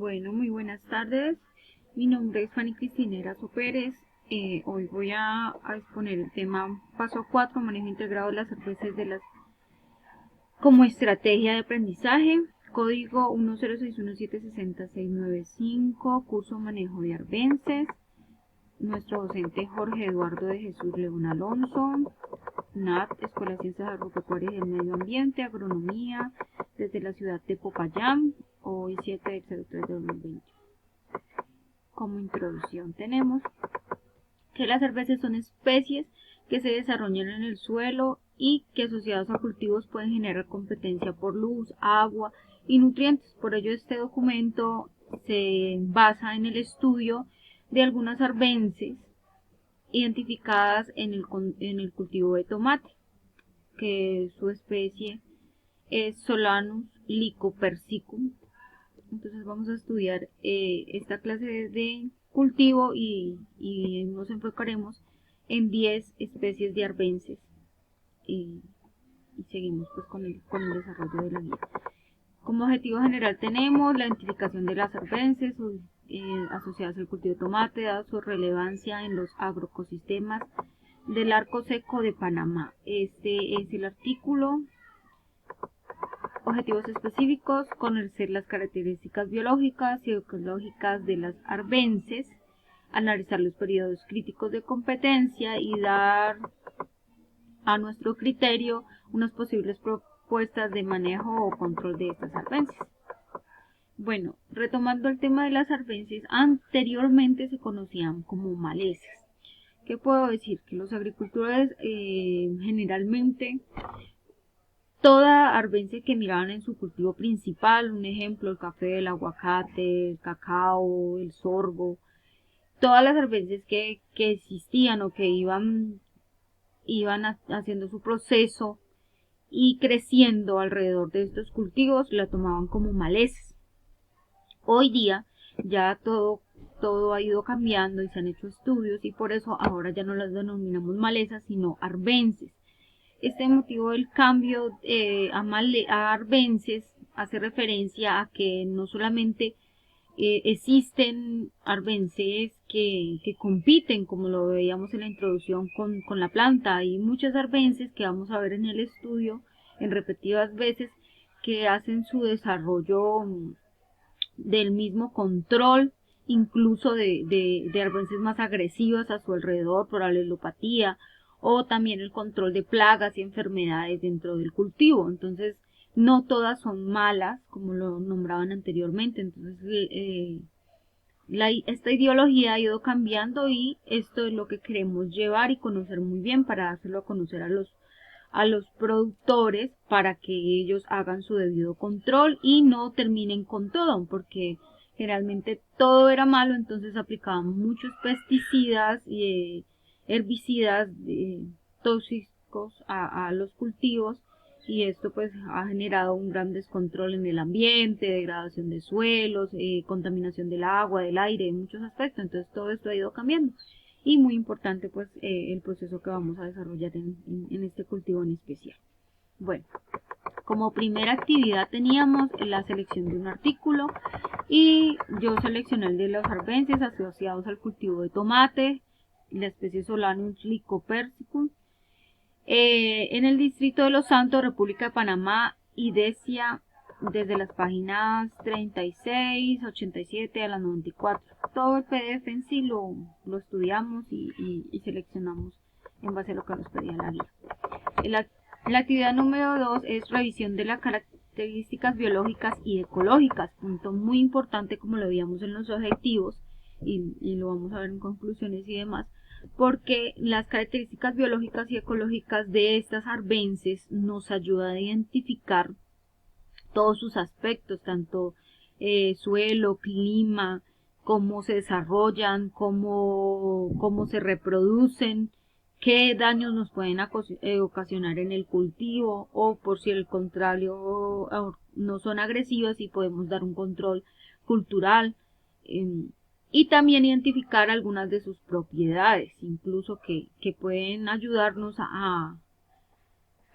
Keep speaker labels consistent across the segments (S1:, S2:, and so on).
S1: Bueno, muy buenas tardes. Mi nombre es Fanny Cristina Erazo Pérez. Hoy voy a exponer el tema paso 4, manejo integrado de las arveses como estrategia de aprendizaje. Código 1061760695, curso manejo de arbences. Nuestro docente Jorge Eduardo de Jesús León Alonso. NAT, Escuela de Ciencias Agropecuarias y del Medio Ambiente, Agronomía, desde la ciudad de Popayán, hoy 7 del 03 de 2020. Como introducción tenemos que las arveces son especies que se desarrollan en el suelo y que asociados a cultivos pueden generar competencia por luz, agua y nutrientes. Por ello este documento se basa en el estudio de algunas arbences identificadas en el cultivo de tomate, que su especie es Solanus lycopersicum. Entonces vamos a estudiar esta clase de cultivo y nos enfocaremos en 10 especies de arbences y seguimos pues con el desarrollo de la guía. Como objetivo general tenemos la identificación de las arbences asociadas al cultivo de tomate, dada su relevancia en los agroecosistemas del arco seco de Panamá. Este es el artículo. Objetivos específicos: conocer las características biológicas y ecológicas de las arbences, analizar los periodos críticos de competencia y dar a nuestro criterio unas posibles propuestas de manejo o control de estas arbences. Bueno, retomando el tema de las arbences, anteriormente se conocían como malezas. ¿Qué puedo decir? Que los agricultores generalmente toda arbense que miraban en su cultivo principal, un ejemplo, el café, el aguacate, el cacao, el sorgo, todas las arbences que existían o que iban haciendo su proceso y creciendo alrededor de estos cultivos, la tomaban como malezas. Hoy día ya todo ha ido cambiando y se han hecho estudios y por eso ahora ya no las denominamos malezas, sino arbences. Este motivo del cambio a arbences hace referencia a que no solamente existen arbences que compiten, como lo veíamos en la introducción con la planta. Hay muchas arbences que vamos a ver en el estudio en repetidas veces que hacen su desarrollo del mismo control, incluso de arbences más agresivas a su alrededor por alelopatía, o también el control de plagas y enfermedades dentro del cultivo. Entonces, no todas son malas, como lo nombraban anteriormente. Entonces, esta ideología ha ido cambiando y esto es lo que queremos llevar y conocer muy bien para dárselo a conocer a los productores para que ellos hagan su debido control y no terminen con todo, porque generalmente todo era malo, entonces aplicaban muchos pesticidas y herbicidas tóxicos a los cultivos y esto pues ha generado un gran descontrol en el ambiente, degradación de suelos, contaminación del agua, del aire, en muchos aspectos. Entonces todo esto ha ido cambiando y muy importante pues el proceso que vamos a desarrollar en este cultivo en especial. Bueno, como primera actividad teníamos la selección de un artículo y yo seleccioné el de los arbences asociados al cultivo de tomate, la especie Solanus lycopersicum, en el distrito de Los Santos, República de Panamá, IDECIA, desde las páginas 36, 87 a las 94. Todo el PDF en sí lo estudiamos y seleccionamos en base a lo que nos pedía la guía. La actividad número 2 es revisión de las características biológicas y ecológicas, punto muy importante como lo veíamos en los objetivos y lo vamos a ver en conclusiones y demás, porque las características biológicas y ecológicas de estas arbences nos ayudan a identificar todos sus aspectos, tanto suelo, clima, cómo se desarrollan, cómo se reproducen, qué daños nos pueden ocasionar en el cultivo o por si el contrario no son agresivas y podemos dar un control cultural. Y también identificar algunas de sus propiedades, incluso que pueden ayudarnos a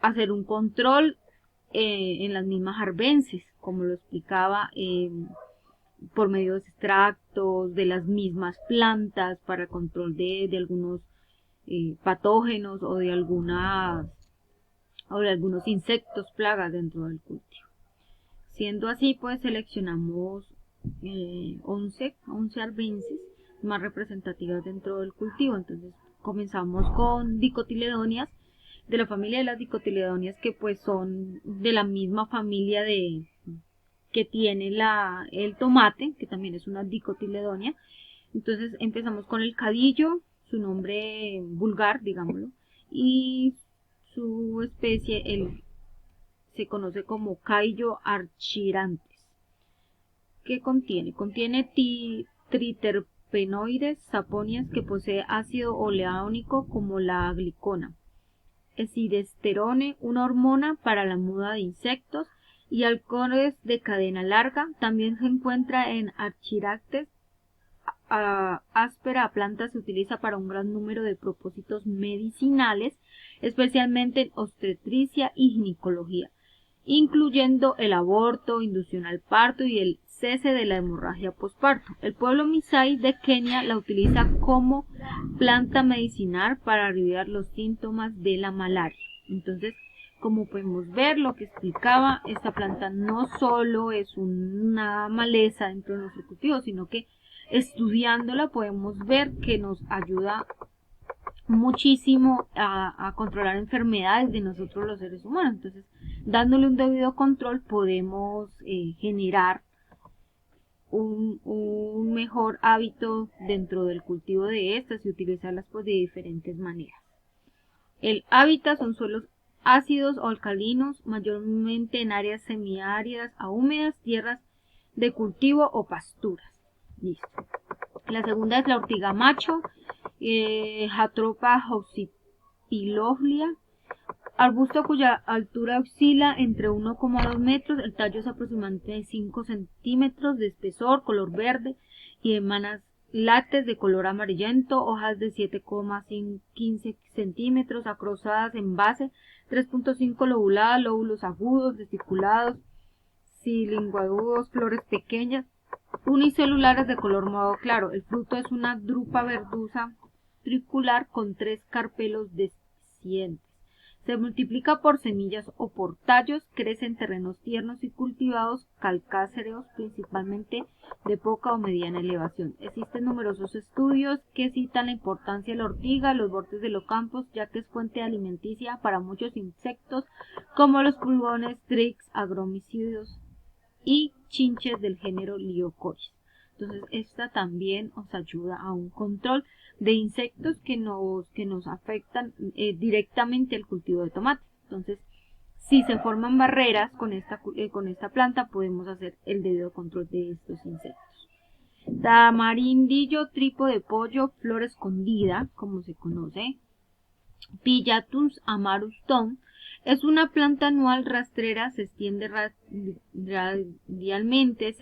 S1: hacer un control en las mismas arbences, como lo explicaba por medio de extractos de las mismas plantas para el control de algunos patógenos o de algunos insectos plagas dentro del cultivo. Siendo así, pues seleccionamos 11 arbences más representativas dentro del cultivo. Entonces comenzamos con dicotiledonias, de la familia de las dicotiledonias, que pues son de la misma familia que tiene el tomate, que también es una dicotiledonia. Entonces empezamos con el cadillo, su nombre vulgar, digámoslo, y su especie se conoce como Caillo archirantes. ¿Qué contiene? Contiene triterpenoides, saponinas, que posee ácido oleánico como la glicona, esidesterone, una hormona para la muda de insectos, y alcoholes de cadena larga. También se encuentra en Archiractes áspera. Planta se utiliza para un gran número de propósitos medicinales, especialmente en obstetricia y ginecología, incluyendo el aborto, inducción al parto y el cese de la hemorragia posparto. El pueblo Masai de Kenia la utiliza como planta medicinal para aliviar los síntomas de la malaria. Entonces, como podemos ver, lo que explicaba, esta planta no solo es una maleza dentro de nuestro cultivo, sino que estudiándola podemos ver que nos ayuda muchísimo a controlar enfermedades de nosotros los seres humanos. Entonces, dándole un debido control podemos generar un mejor hábito dentro del cultivo de estas y utilizarlas pues de diferentes maneras. El hábitat son suelos ácidos o alcalinos, mayormente en áreas semiáridas a húmedas, tierras de cultivo o pasturas. Listo. La segunda es la ortiga macho, Jatropha hausipilogia, arbusto cuya altura oscila entre 1,2 metros, el tallo es aproximadamente 5 centímetros de espesor, color verde y emanas látex de color amarillento, hojas de 7,15 centímetros, acrosadas en base, 3,5 lobuladas, lóbulos agudos, desticulados, cilinguados, flores pequeñas, unicelulares de color morado claro. El fruto es una drupa verdosa tricular con 3 carpelos dehiscentes. Se multiplica por semillas o por tallos, crece en terrenos tiernos y cultivados calcáreos, principalmente de poca o mediana elevación. Existen numerosos estudios que citan la importancia de la ortiga en los bordes de los campos, ya que es fuente alimenticia para muchos insectos, como los pulgones, trix, agromicidios y chinches del género Liocoris. Entonces, esta también nos ayuda a un control de insectos que nos afectan directamente al cultivo de tomate. Entonces, si se forman barreras con esta planta, podemos hacer el debido control de estos insectos. Tamarindillo, tripo de pollo, flor escondida, como se conoce. Pillatus amarus Thom, es una planta anual rastrera, se extiende radialmente,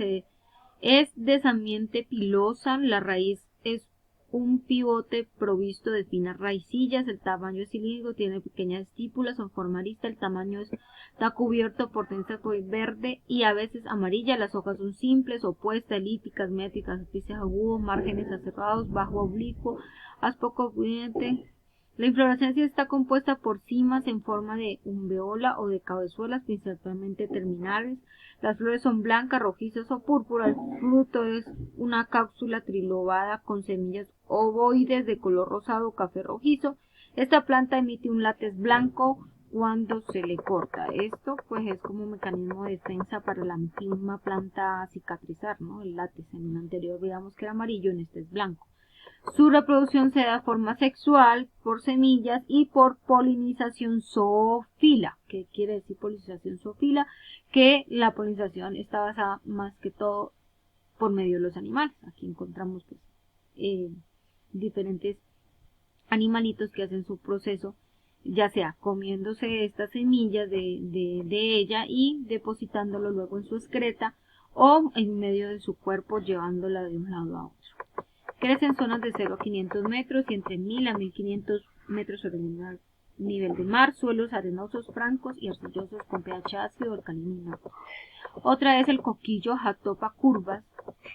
S1: es descendente pilosa, la raíz es un pivote provisto de finas raicillas, el tamaño es cilíndrico, tiene pequeñas estípulas, son forma arista, el tamaño está cubierto por densa verde y a veces amarilla, las hojas son simples, opuestas, elípticas, métricas, ápices agudos, márgenes aserrados, bajo oblicuo, haz poco pudiente. La inflorescencia está compuesta por cimas en forma de umbeola o de cabezuelas, principalmente terminales. Las flores son blancas, rojizas o púrpura. El fruto es una cápsula trilobada con semillas ovoides de color rosado o café rojizo. Esta planta emite un látex blanco cuando se le corta. Esto pues es como un mecanismo de defensa para la misma planta cicatrizar, ¿no? El látex en el anterior veíamos que era amarillo, en este es blanco. Su reproducción se da de forma sexual, por semillas y por polinización zoófila. ¿Qué quiere decir polinización zoófila? Que la polinización está basada más que todo por medio de los animales. Aquí encontramos pues, diferentes animalitos que hacen su proceso, ya sea comiéndose estas semillas de ella y depositándolo luego en su excreta o en medio de su cuerpo llevándola de un lado a otro. Crece en zonas de 0 a 500 metros y entre 1000 a 1500 metros sobre el nivel del mar, suelos arenosos, francos y arcillosos con pH ácido o alcalino. Otra es el coquillo Jatropha curvas,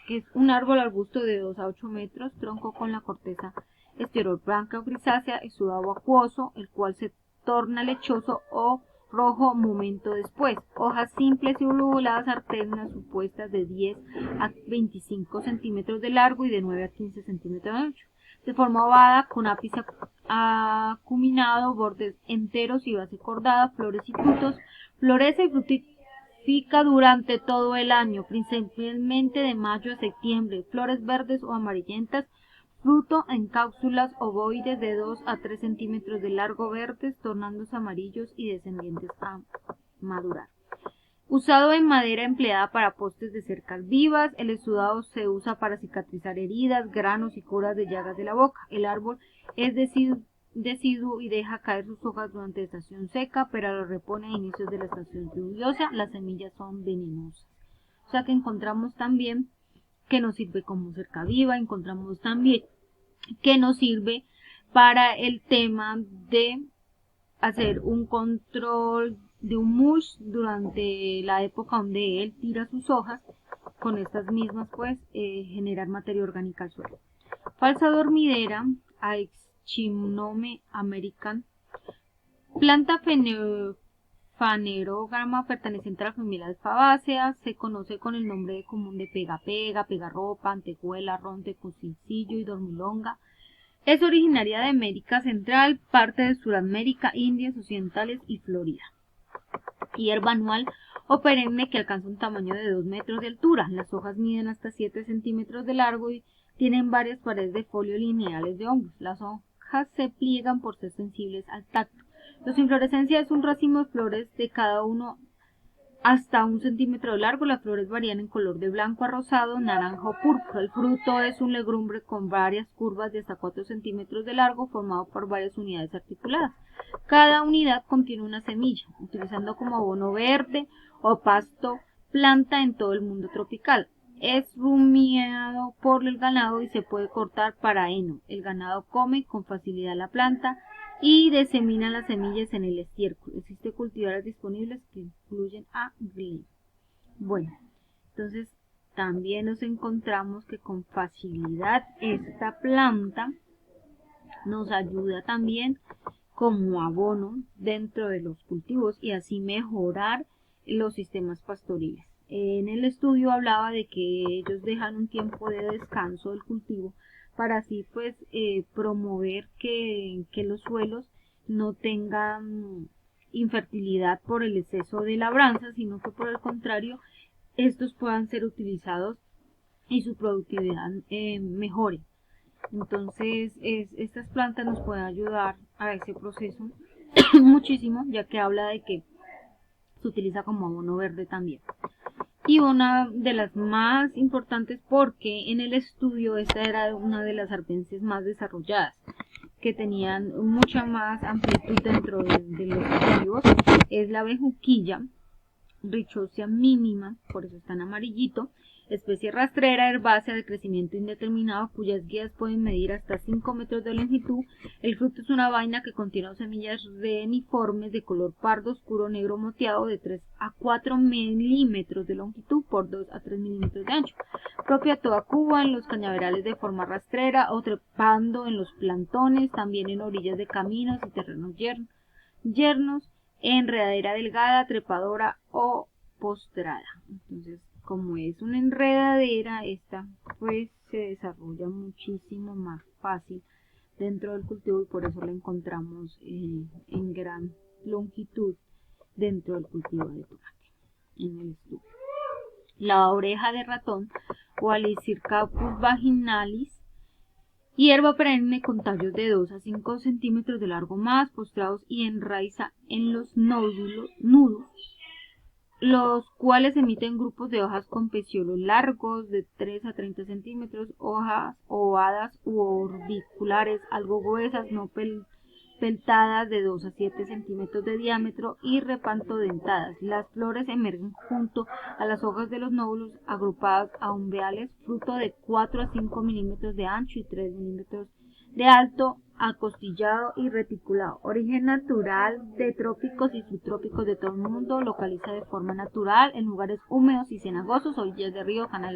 S1: que es un árbol arbusto de 2 a 8 metros, tronco con la corteza exterior blanca o grisácea, exudado acuoso, el cual se torna lechoso o rojo momento después. Hojas simples y lobuladas alternas, supuestas de 10 a 25 centímetros de largo y de 9 a 15 centímetros de ancho. De forma ovada, con ápice acuminado, bordes enteros y base cordada, flores y frutos. Florece y fructifica durante todo el año, principalmente de mayo a septiembre. Flores verdes o amarillentas. Fruto en cápsulas ovoides de 2 a 3 centímetros de largo, verdes, tornándose amarillos y descendientes a madurar. Usado en madera empleada para postes de cercas vivas. El exudado se usa para cicatrizar heridas, granos y curas de llagas de la boca. El árbol es deciduo y deja caer sus hojas durante la estación seca, pero lo repone a inicios de la estación lluviosa. Las semillas son venenosas. O sea que encontramos también que nos sirve como cerca viva, encontramos también que nos sirve para el tema de hacer un control de un mulch durante la época donde él tira sus hojas. Con estas mismas pues generar materia orgánica al suelo. Falsa dormidera, Aexchimnome american, planta fanerógama perteneciente a la familia Alfabáceas, se conoce con el nombre común de pega-pega, pegarropa, antejuela, ronte, cucicillo y dormilonga. Es originaria de América Central, parte de Sudamérica, Indias Occidentales y Florida. Hierba anual o perenne que alcanza un tamaño de 2 metros de altura. Las hojas miden hasta 7 centímetros de largo y tienen varias paredes de folio lineales de hongos. Las hojas se pliegan por ser sensibles al tacto. Las inflorescencias es un racimo de flores de cada uno hasta 1 centímetro de largo. Las flores varían en color de blanco a rosado, naranja o púrpura. El fruto es un legumbre con varias curvas de hasta 4 centímetros de largo, formado por varias unidades articuladas. Cada unidad contiene una semilla, utilizando como abono verde o pasto planta en todo el mundo tropical. Es rumiado por el ganado y se puede cortar para heno. El ganado come con facilidad la planta y disemina las semillas en el estiércol. Existen cultivares disponibles que incluyen a gleba. Bueno, entonces también nos encontramos que con facilidad esta planta nos ayuda también como abono dentro de los cultivos y así mejorar los sistemas pastoriles. En el estudio hablaba de que ellos dejan un tiempo de descanso del cultivo para así pues promover que los suelos no tengan infertilidad por el exceso de labranza, sino que por el contrario estos puedan ser utilizados y su productividad mejore. Entonces estas plantas nos pueden ayudar a ese proceso muchísimo, ya que habla de que se utiliza como abono verde también. Y una de las más importantes, porque en el estudio esta era una de las arbences más desarrolladas, que tenían mucha más amplitud dentro de los cultivos, es la bejuquilla, Richosia mínima, por eso está en amarillito, especie rastrera herbácea de crecimiento indeterminado cuyas guías pueden medir hasta 5 metros de longitud. El fruto es una vaina que contiene semillas reniformes de color pardo oscuro negro moteado de 3 a 4 milímetros de longitud por 2 a 3 milímetros de ancho. Propia toda Cuba, en los cañaverales de forma rastrera o trepando en los plantones, también en orillas de caminos y terrenos yernos, enredadera delgada, trepadora o postrada. Entonces, como es una enredadera, esta pues se desarrolla muchísimo más fácil dentro del cultivo y por eso la encontramos en gran longitud dentro del cultivo de tomate en el estudio. La oreja de ratón o Alicircapus vaginalis, hierba perenne con tallos de 2 a 5 centímetros de largo más postrados y enraiza en los nudos, los cuales emiten grupos de hojas con peciolos largos de 3 a 30 centímetros, hojas ovadas u orbiculares, algo gruesas, no peltadas de 2 a 7 centímetros de diámetro y repantodentadas. Las flores emergen junto a las hojas de los nódulos agrupadas a umbeales, fruto de 4 a 5 milímetros de ancho y 3 milímetros de alto, acostillado y reticulado. Origen natural de trópicos y subtrópicos de todo el mundo, localiza de forma natural en lugares húmedos y cenagosos, orillas de ríos, canales